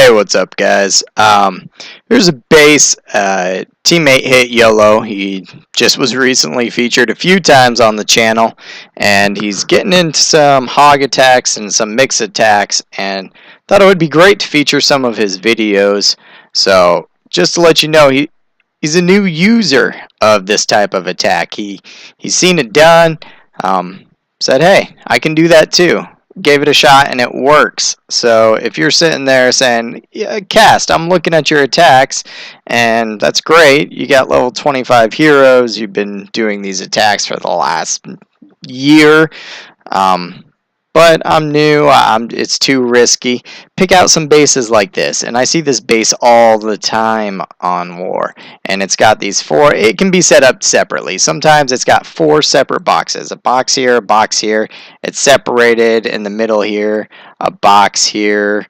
Hey, what's up, guys? Here's a base. Teammate hit YOLO. He just was recently featured a few times on the channel, and he's getting into some hog attacks and some mix attacks, and thought it would be great to feature some of his videos. So, just to let you know, he's a new user of this type of attack. He's seen it done. Said, hey, I can do that too. Gave it a shot and it works. So if you're sitting there saying, yeah, Cast, I'm looking at your attacks and that's great, you got level 25 heroes, you've been doing these attacks for the last year, but I'm new, it's too risky. Pick out some bases like this, and I see this base all the time on War, and it's got these four. It can be set up separately. Sometimes it's got four separate boxes, a box here, a box here. It's separated in the middle here, a box here,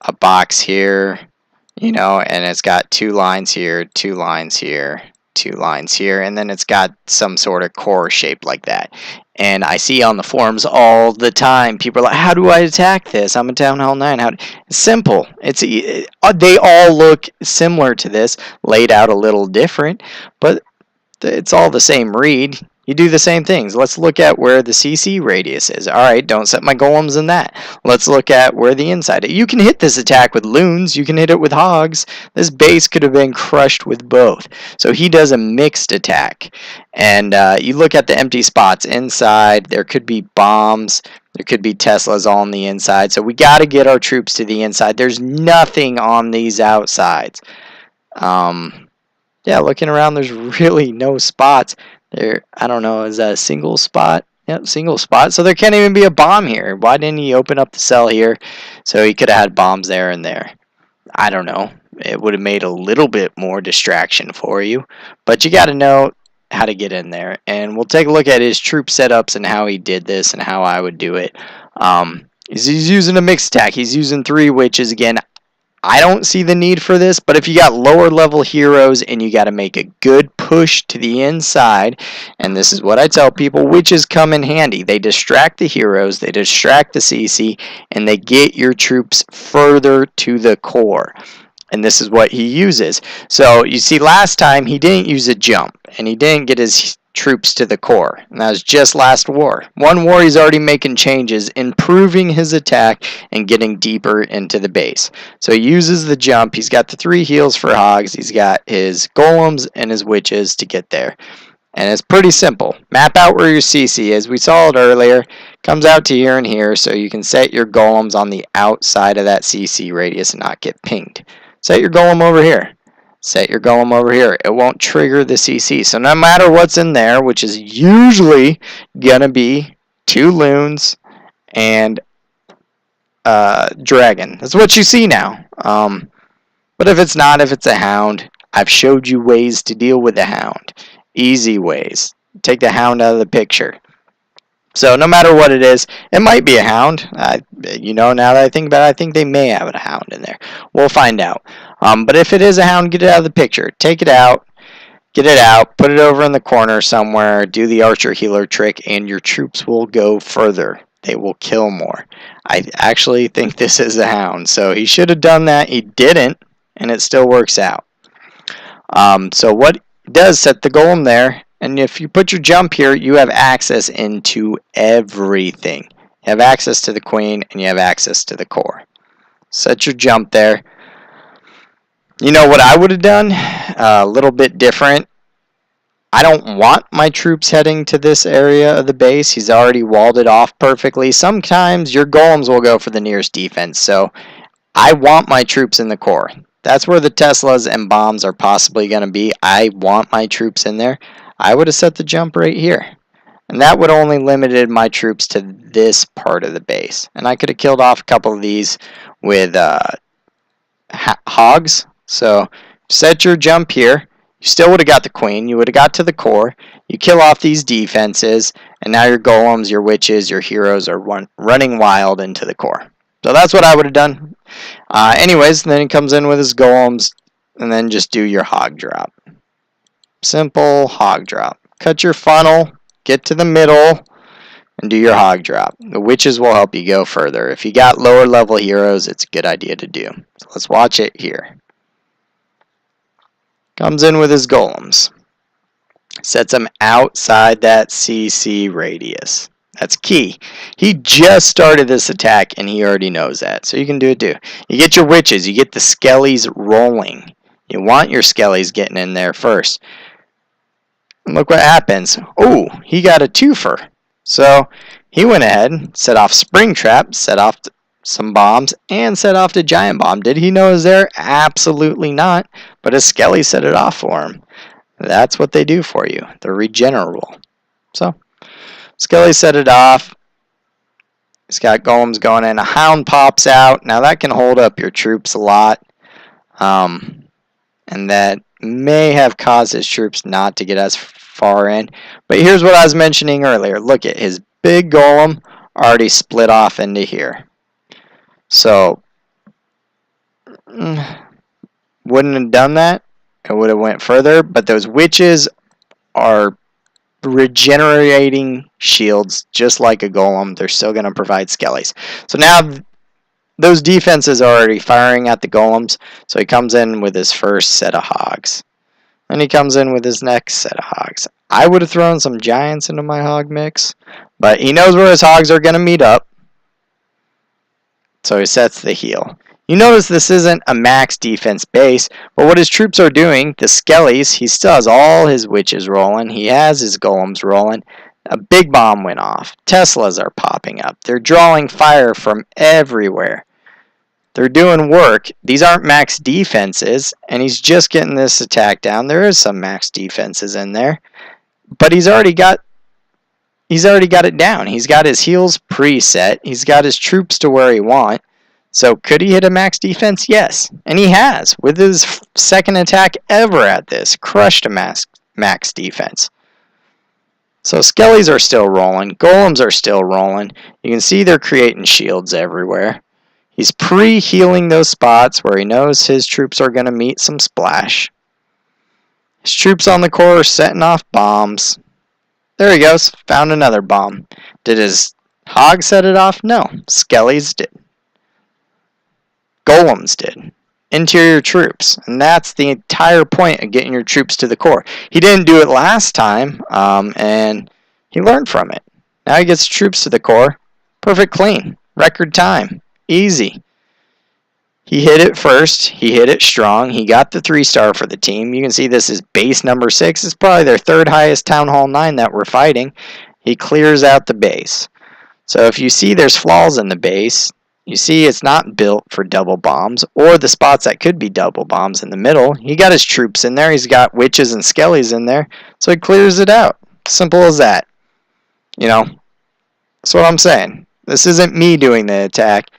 a box here, you know, and it's got two lines here, two lines here, two lines here, and then it's got some sort of core shape like that. And I see on the forums all the time, people are like, how do I attack this? I'm a Town Hall 9. It's simple. They all look similar to this, laid out a little different, but it's all the same read. You do the same things. Let's look at where the CC radius is. Alright, don't set my golems in that. Let's look at where the inside is. You can hit this attack with loons. You can hit it with hogs. This base could have been crushed with both. So he does a mixed attack. And you look at the empty spots inside. There could be bombs. There could be Teslas all on the inside. So we got to get our troops to the inside. There's nothing on these outsides. Yeah, looking around, there's really no spots. There, I don't know, is that a single spot? Yep, single spot. So there can't even be a bomb here. Why didn't he open up the cell here? So he could have had bombs there and there. I don't know. It would have made a little bit more distraction for you. But you got to know how to get in there. And we'll take a look at his troop setups and how he did this and how I would do it. He's using a mixed attack. He's using 3 witches again. I don't see the need for this, but if you got lower level heroes and you got to make a good push to the inside, and this is what I tell people, witches come in handy. They distract the heroes, they distract the CC, and they get your troops further to the core. And this is what he uses. So you see last time he didn't use a jump, and he didn't get his troops to the core, and that was just last war. One war he's already making changes, improving his attack and getting deeper into the base. So he uses the jump. He's got the 3 heals for hogs. He's got his golems and his witches to get there, and it's pretty simple. Map out where your CC is. We saw it earlier. Comes out to here and here, so you can set your golems on the outside of that CC radius and not get pinged. Set your golem over here. Set your golem over here. It won't trigger the CC. So no matter what's in there, which is usually going to be 2 loons and dragon. That's what you see now. But if it's not, if it's a hound, I've showed you ways to deal with the hound. Easy ways. Take the hound out of the picture. So no matter what it is, it might be a hound. You know, now that I think about it, I think they may have a hound in there. We'll find out. But if it is a hound, get it out of the picture. Take it out, get it out, put it over in the corner somewhere, do the archer healer trick, and your troops will go further. They will kill more. I actually think this is a hound. So he should have done that. He didn't, and it still works out. So what it does, set the golem there. And if you put your jump here, you have access into everything. You have access to the queen, and you have access to the core. Set your jump there. You know what I would have done? A little bit different. I don't want my troops heading to this area of the base. He's already walled it off perfectly. Sometimes your golems will go for the nearest defense. So I want my troops in the core. That's where the Teslas and bombs are possibly going to be. I want my troops in there. I would have set the jump right here. And that would only limited my troops to this part of the base. And I could have killed off a couple of these with hogs. So set your jump here. You still would have got the queen. You would have got to the core. You kill off these defenses. And now your golems, your witches, your heroes are running wild into the core. So that's what I would have done. Anyways, then he comes in with his golems. And then just do your hog drop. Simple hog drop. Cut your funnel, get to the middle, and do your hog drop. The witches will help you go further. If you got lower level heroes, it's a good idea to do. So let's watch it here. Comes in with his golems. Sets them outside that CC radius. That's key. He just started this attack and he already knows that. So you can do it too. You get your witches. You get the skellies rolling. You want your skellies getting in there first. And look what happens. Oh, he got a twofer. So he went ahead, set off Springtrap, set off some bombs, and set off the giant bomb. Did he know it was there? Absolutely not. But his skelly set it off for him. That's what they do for you. The regenerate. So Skelly set it off. He's got golems going in. A hound pops out. Now that can hold up your troops a lot. And that may have caused his troops not to get as far in. But here's what I was mentioning earlier. Look at his big golem already split off into here. So wouldn't have done that. It would have went further. But those witches are regenerating shields just like a golem. They're still going to provide skellies. So now those defenses are already firing at the golems. So he comes in with his first set of hogs. And he comes in with his next set of hogs. I would have thrown some giants into my hog mix. But he knows where his hogs are going to meet up. So he sets the heal. You notice this isn't a max defense base, but what his troops are doing, the skellies, he still has all his witches rolling. He has his golems rolling. A big bomb went off. Teslas are popping up. They're drawing fire from everywhere. They're doing work. These aren't max defenses, and he's just getting this attack down. There is some max defenses in there, but he's already got it down. He's got his heals preset. He's got his troops to where he wants. So could he hit a max defense? Yes. And he has. With his second attack ever at this. Crushed a max defense. So skellies are still rolling. Golems are still rolling. You can see they're creating shields everywhere. He's pre-healing those spots where he knows his troops are going to meet some splash. His troops on the core are setting off bombs. There he goes. Found another bomb. Did his hog set it off? No. Skellies did. Golems did. Interior troops. And that's the entire point of getting your troops to the core. He didn't do it last time, and he learned from it. Now he gets troops to the core. Perfect clean. Record time. Easy. He hit it first. He hit it strong. He got the 3-star for the team. You can see this is base number 6. It's probably their third highest Town Hall 9 that we're fighting. He clears out the base. So if you see there's flaws in the base, you see it's not built for double bombs or the spots that could be double bombs in the middle. He got his troops in there. He's got witches and skellies in there. So he clears it out. Simple as that. You know, that's what I'm saying. This isn't me doing the attack.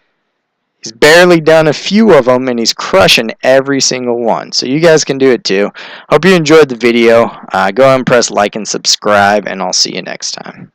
He's barely done a few of them, and he's crushing every single one. So you guys can do it too. Hope you enjoyed the video. Go ahead and press like and subscribe, and I'll see you next time.